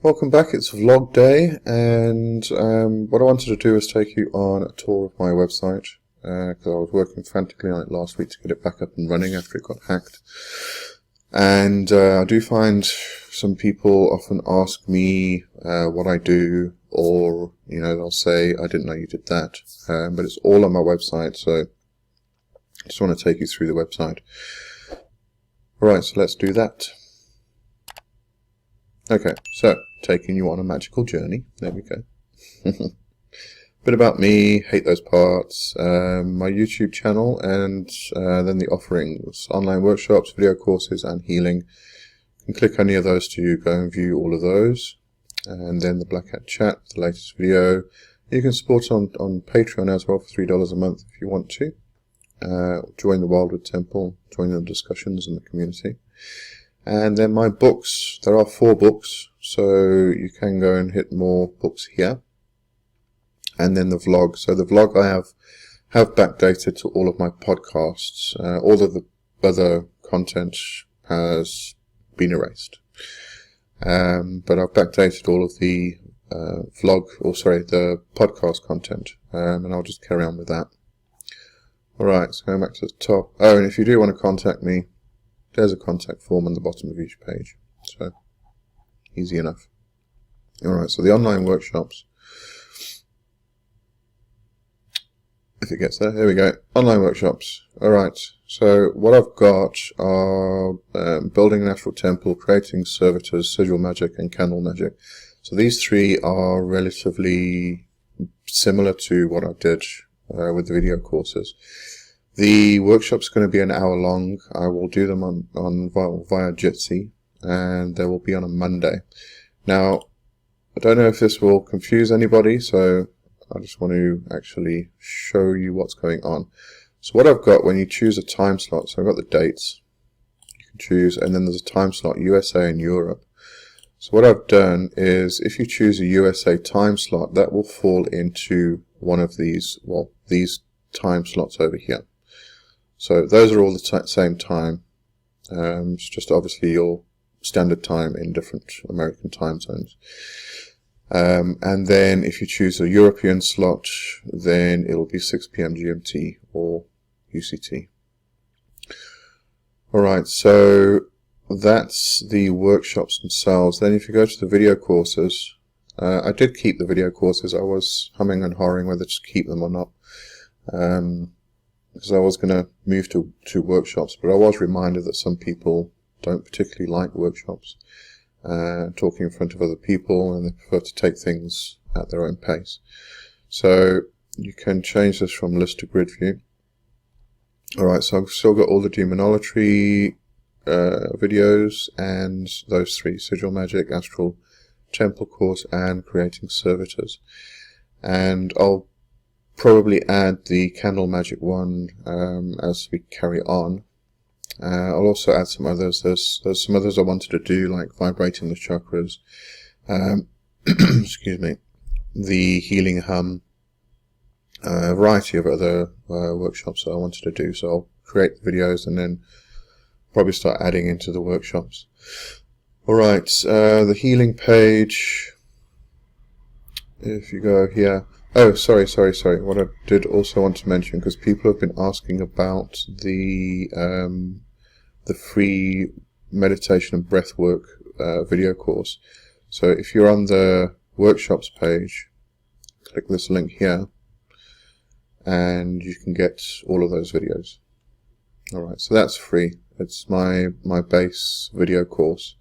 Welcome back, it's vlog day, and what I wanted to do is take you on a tour of my website, because I was working frantically on it last week to get it back up and running after it got hacked. And I do find some people often ask me what I do, or, they'll say, I didn't know you did that, but it's all on my website, so I just want to take you through the website. Alright, so let's do that. Okay, so taking you on a magical journey. There we go. Bit about me, hate those parts, my YouTube channel, and then the offerings, online workshops, video courses, and healing. You can click any of those to go and view all of those. And then the Black Hat Chat, the latest video. You can support on Patreon as well for $3 a month if you want to. Join the Wildwood Temple, join the discussions in the community. And then my books, there are 4 books, so you can go and hit more books here. And then the vlog, so the vlog I have backdated to all of my podcasts. All of the other content has been erased. But I've backdated all of the the podcast content, and I'll just carry on with that. Alright, so going back to the top. Oh, and if you do want to contact me, there's a contact form on the bottom of each page, so easy enough. Alright, so the online workshops, if it gets there, here we go, online workshops. Alright, so what I've got are building an astral temple, creating servitors, sigil magic, and candle magic. So these 3 are relatively similar to what I did with the video courses. The workshop's going to be an hour long. I will do them via Jitsi, and they will be on a Monday. Now, I don't know if this will confuse anybody, so I just want to actually show you what's going on. So what I've got, when you choose a time slot, so I've got the dates, you can choose, and then there's a time slot, USA and Europe. So what I've done is, if you choose a USA time slot, that will fall into one of these, these time slots over here. So those are all the same time. It's just obviously your standard time in different American time zones. And then if you choose a European slot, then it'll be 6 p.m. GMT or UCT. Alright, so that's the workshops themselves. Then if you go to the video courses, I did keep the video courses. I was humming and hawing whether to keep them or not. Because I was going to move to workshops, but I was reminded that some people don't particularly like workshops, talking in front of other people, and they prefer to take things at their own pace. So you can change this from list to grid view. Alright, so I've still got all the demonolatry videos, and those 3, sigil magic, astral temple course, and creating servitors. And I'll probably add the candle magic one as we carry on. I'll also add some others. There's some others I wanted to do, like vibrating the chakras, excuse me, the healing hum, a variety of other workshops that I wanted to do. So I'll create the videos and then probably start adding into the workshops. Alright, the healing page, if you go here. Oh, sorry. What I did also want to mention, because people have been asking about the free meditation and breathwork video course. So if you're on the workshops page, click this link here, and you can get all of those videos. Alright, so that's free. It's my base video course.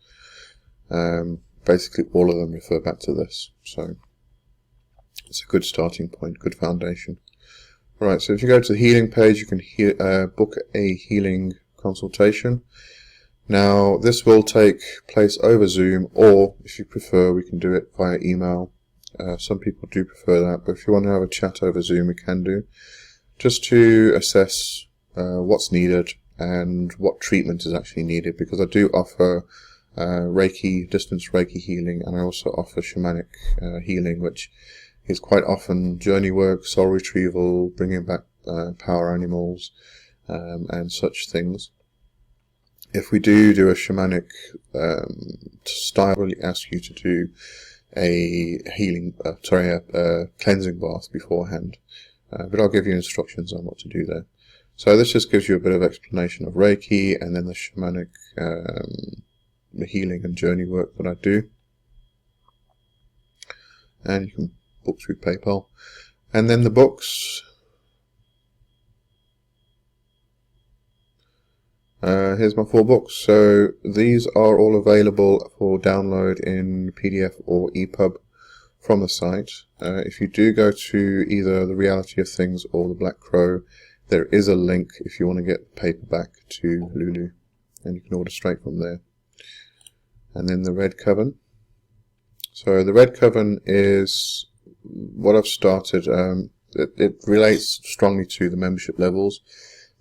Basically all of them refer back to this, so it's a good starting point, good foundation. Alright, so if you go to the healing page, you can book a healing consultation. Now, this will take place over Zoom, or if you prefer, we can do it via email. Some people do prefer that, but if you want to have a chat over Zoom, we can do. Just to assess what's needed and what treatment is actually needed, because I do offer Reiki, distance Reiki healing, and I also offer shamanic healing, which is quite often journey work, soul retrieval, bringing back power animals, and such things. if we do a shamanic style, I really ask you to do a cleansing bath beforehand. But I'll give you instructions on what to do there. So this just gives you a bit of explanation of Reiki, and then the shamanic the healing and journey work that I do. And you can book through PayPal. And then the books. Here's my 4 books. So these are all available for download in PDF or EPUB from the site. If you do go to either The Reality of Things or The Black Crow, there is a link if you want to get the paperback to Lulu, and you can order straight from there. And then the Red Coven. So the Red Coven is what I've started. It relates strongly to the membership levels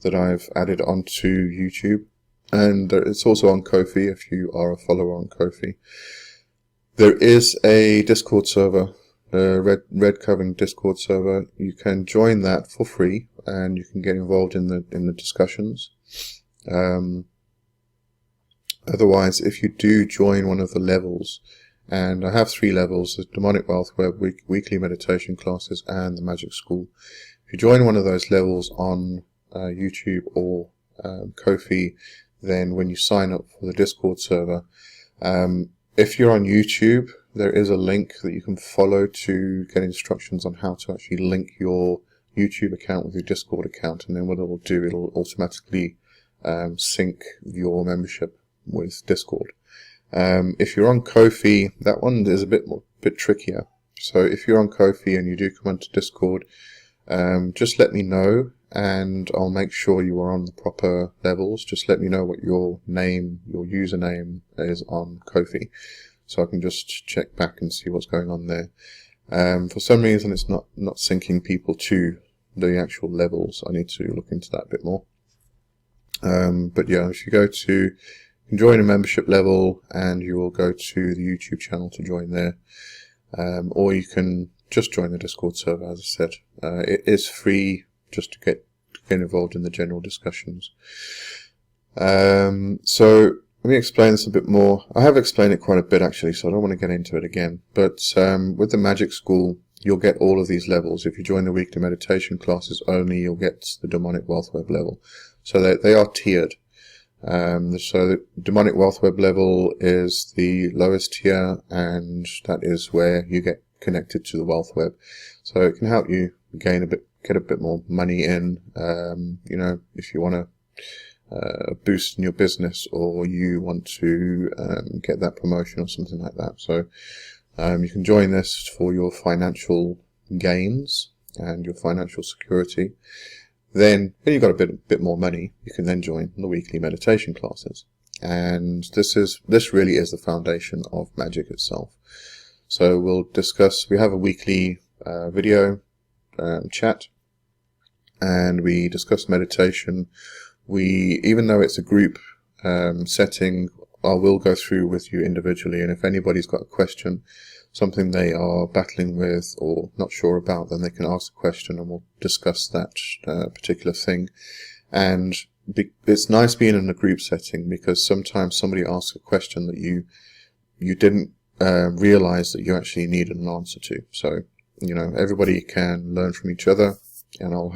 that I've added onto YouTube, and it's also on Ko-fi if you are a follower on Ko-fi. There is a Discord server, the Red Coven Discord server. You can join that for free, and you can get involved in the discussions. Otherwise, if you do join one of the levels, and I have 3 levels: the Demonic Wealth Web, weekly meditation classes, and the Magic School. If you join one of those levels on YouTube or Ko-fi, then when you sign up for the Discord server, if you're on YouTube, there is a link that you can follow to get instructions on how to actually link your YouTube account with your Discord account, and then what it will do, it'll automatically sync your membership with Discord. If you're on Ko-fi, that one is a bit trickier. So if you're on Ko-fi and you do come onto Discord, just let me know, and I'll make sure you are on the proper levels. Just let me know what your username is on Ko-fi, so I can just check back and see what's going on there. For some reason it's not syncing people to the actual levels. I need to look into that a bit more. But yeah, if you go to, you can join a membership level, and you will go to the YouTube channel to join there. Or you can just join the Discord server, as I said. It is free just to get involved in the general discussions. So let me explain this a bit more. I have explained it quite a bit actually, so I don't want to get into it again. But with the Magic School, you'll get all of these levels. If you join the weekly meditation classes only, you'll get the Demonic Wealth Web level. So they are tiered. So the Demonic Wealth Web level is the lowest tier, and that is where you get connected to the Wealth Web. So it can help you get a bit more money in, if you want to boost in your business, or you want to get that promotion or something like that. So you can join this for your financial gains and your financial security. Then when you've got a bit more money, you can then join the weekly meditation classes. And this really is the foundation of magic itself. So we have a weekly video chat, and we discuss meditation. Even though it's a group setting, I will go through with you individually, and if anybody's got a question, something they are battling with or not sure about, then they can ask the question and we'll discuss that particular thing. And it's nice being in a group setting, because sometimes somebody asks a question that you didn't realize that you actually needed an answer to. So, everybody can learn from each other, and I'll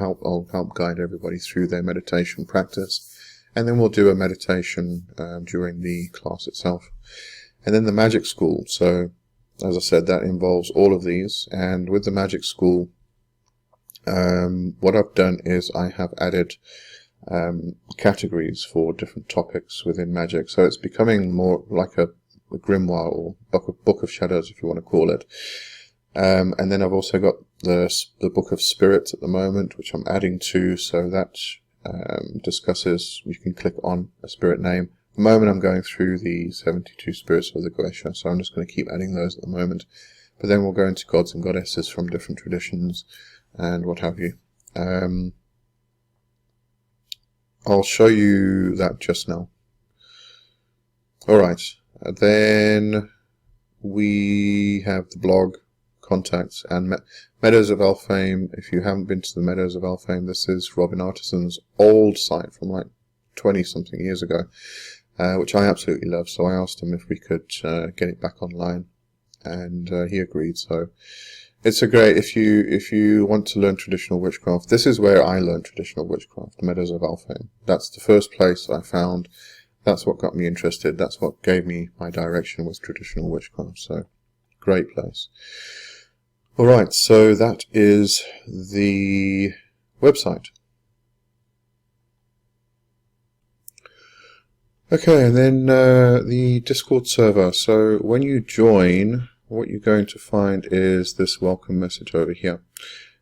help guide everybody through their meditation practice. And then we'll do a meditation during the class itself. And then the Magic School. So, as I said, that involves all of these. And with the Magic School, what I've done is I have added categories for different topics within magic. So it's becoming more like a grimoire, or book of shadows, if you want to call it. And then I've also got the Book of Spirits at the moment, which I'm adding to. So that discusses, you can click on a spirit name. At the moment I'm going through the 72 spirits of the Goetia, so I'm just going to keep adding those at the moment. But then we'll go into gods and goddesses from different traditions and what have you. I'll show you that just now. Alright, then we have the blog, contacts, and Meadows of Elfhame. If you haven't been to the Meadows of Elfhame, this is Robin Artisan's old site from like 20 something years ago. which I absolutely love. So I asked him if we could get it back online, and he agreed. So it's a great, if you want to learn traditional witchcraft, this is where I learned traditional witchcraft, Meadows of Alfheim. That's the first place I found. That's what got me interested. That's what gave me my direction, was traditional witchcraft. So great place. Alright, so that is the website. Okay, and then the Discord server. So when you join, what you're going to find is this welcome message over here.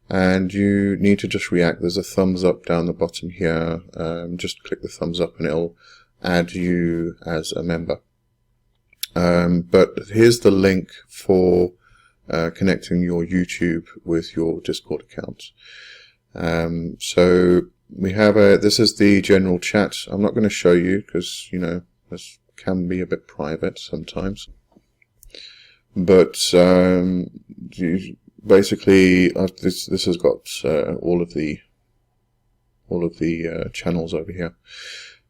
And you need to just react. There's a thumbs up down the bottom here. Just click the thumbs up and it'll add you as a member. But here's the link for connecting your YouTube with your Discord account. So we have this is the general chat. I'm not going to show you because, you know, this can be a bit private sometimes. But basically, this has got all of the channels over here.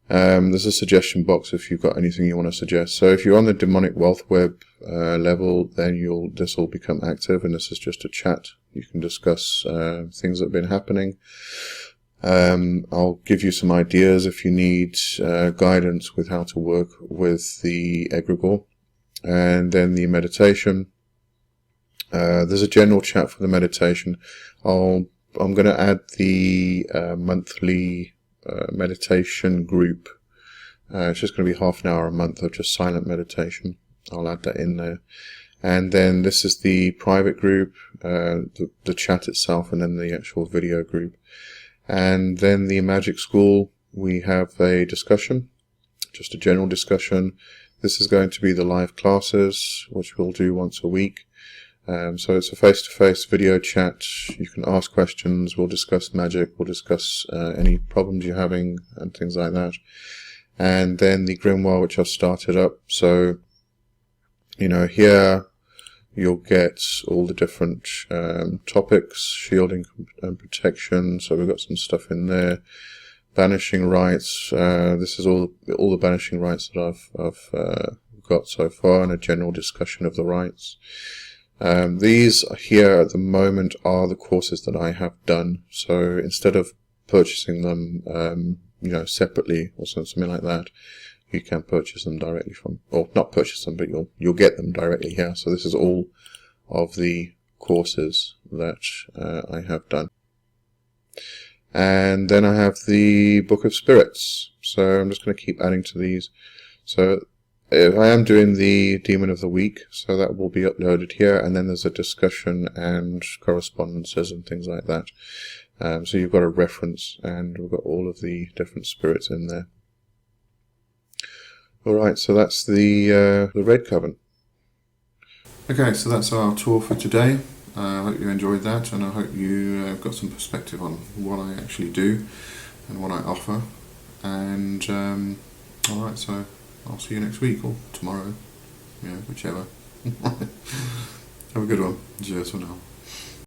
There's a suggestion box if you've got anything you want to suggest. So if you're on the Demonic Wealth Web level, then this will become active, and this is just a chat. You can discuss things that have been happening. I'll give you some ideas if you need guidance with how to work with the egregore. And then the meditation. There's a general chat for the meditation. I'm going to add the monthly meditation group. It's just going to be half an hour a month of just silent meditation. I'll add that in there. And then this is the private group, the chat itself, and then the actual video group. And then the Magic School, we have a discussion, just a general discussion. This is going to be the live classes, which we'll do once a week. So it's a face-to-face video chat. You can ask questions. We'll discuss magic. We'll discuss any problems you're having and things like that. And then the Grimoire, which I've started up. So, you know, here you'll get all the different topics, shielding and protection. So we've got some stuff in there. Banishing rites. This is all the banishing rites that I've got so far, and a general discussion of the rites. These here at the moment are the courses that I have done. So instead of purchasing them, you know, separately or something like that, you can purchase them directly from, or not purchase them, but you'll get them directly here. So this is all of the courses that I have done. And then I have the Book of Spirits. So I'm just going to keep adding to these. So I am doing the Demon of the Week, so that will be uploaded here, and then there's a discussion and correspondences and things like that. So you've got a reference, and we've got all of the different spirits in there. Alright, so that's the Red Coven. Okay, so that's our tour for today. I hope you enjoyed that, and I hope you got some perspective on what I actually do and what I offer. And alright, so I'll see you next week or tomorrow, whichever. Have a good one. Cheers for now.